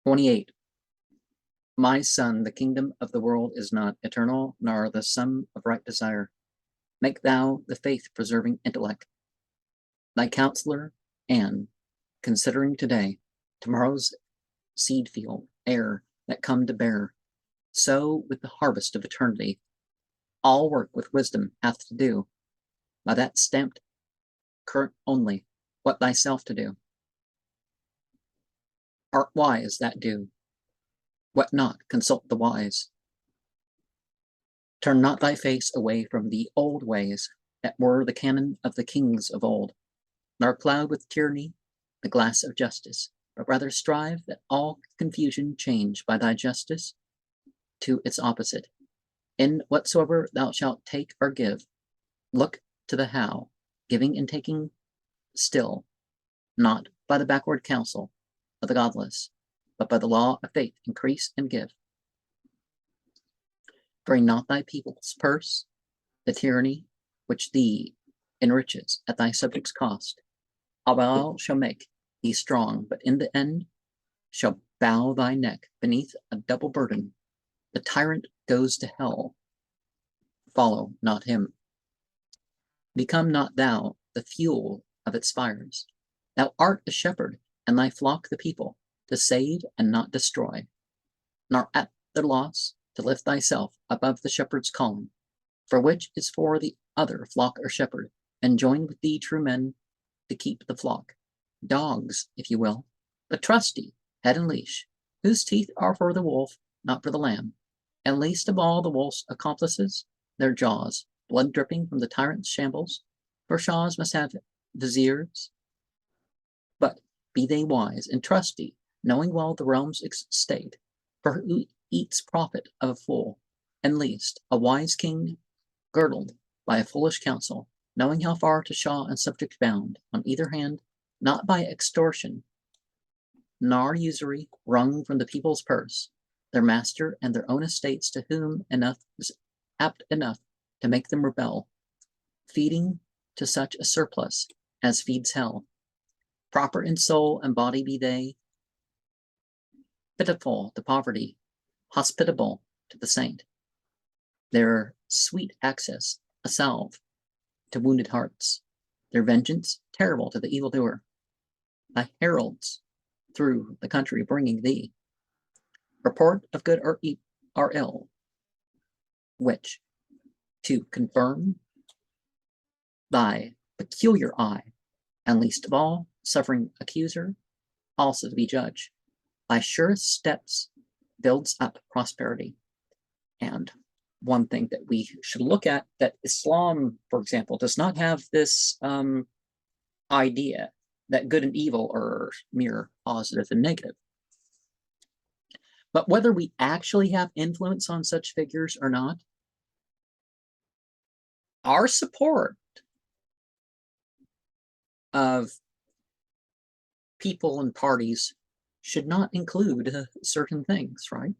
28. My son, the kingdom of the world is not eternal, nor the sum of right desire. Make thou the faith-preserving intellect thy counselor, and, considering today, tomorrow's seed field, air that come to bear, so with the harvest of eternity, all work with wisdom hath to do, by that stamped current only, what thyself to do. Art wise that do, what not, consult the wise. Turn not thy face away from the old ways that were the canon of the kings of old, nor cloud with tyranny the glass of justice, but rather strive that all confusion change by thy justice to its opposite. In whatsoever thou shalt take or give, look to the how, giving and taking still, not by the backward counsel of the godless, but by the law of faith increase and give. Bring not thy people's purse, the tyranny which thee enriches at thy subjects' cost. All shall make thee strong, but in the end shall bow thy neck beneath a double burden. The tyrant goes to hell. Follow not him. Become not thou the fuel of its fires. Thou art a shepherd, and thy flock the people, to save and not destroy, nor at the loss to lift thyself above the shepherd's calling, for which is for the other flock or shepherd, and join with thee true men to keep the flock. Dogs, if you will, but trusty, head and leash, whose teeth are for the wolf, not for the lamb, and least of all the wolf's accomplices, their jaws, blood dripping from the tyrant's shambles, for shahs must have viziers. But be they wise and trusty, knowing well the realm's state, for who eats profit of a fool, and least a wise king girdled by a foolish counsel, knowing how far to shah and subject bound, on either hand, not by extortion, nor usury wrung from the people's purse, their master and their own estates, to whom enough is apt enough to make them rebel, feeding to such a surplus as feeds hell. Proper in soul and body be they, pitiful to poverty, hospitable to the saint. Their sweet access a salve to wounded hearts, their vengeance terrible to the evildoer. Thy heralds through the country bringing thee report of good or ill, which, to confirm thy peculiar eye, and least of all, suffering accuser, also to be judge, thy surest steps builds up prosperity. And one thing that we should look at, that Islam, for example, does not have this idea that good and evil are mere positive and negative. But whether we actually have influence on such figures or not, our support of people and parties should not include certain things, right?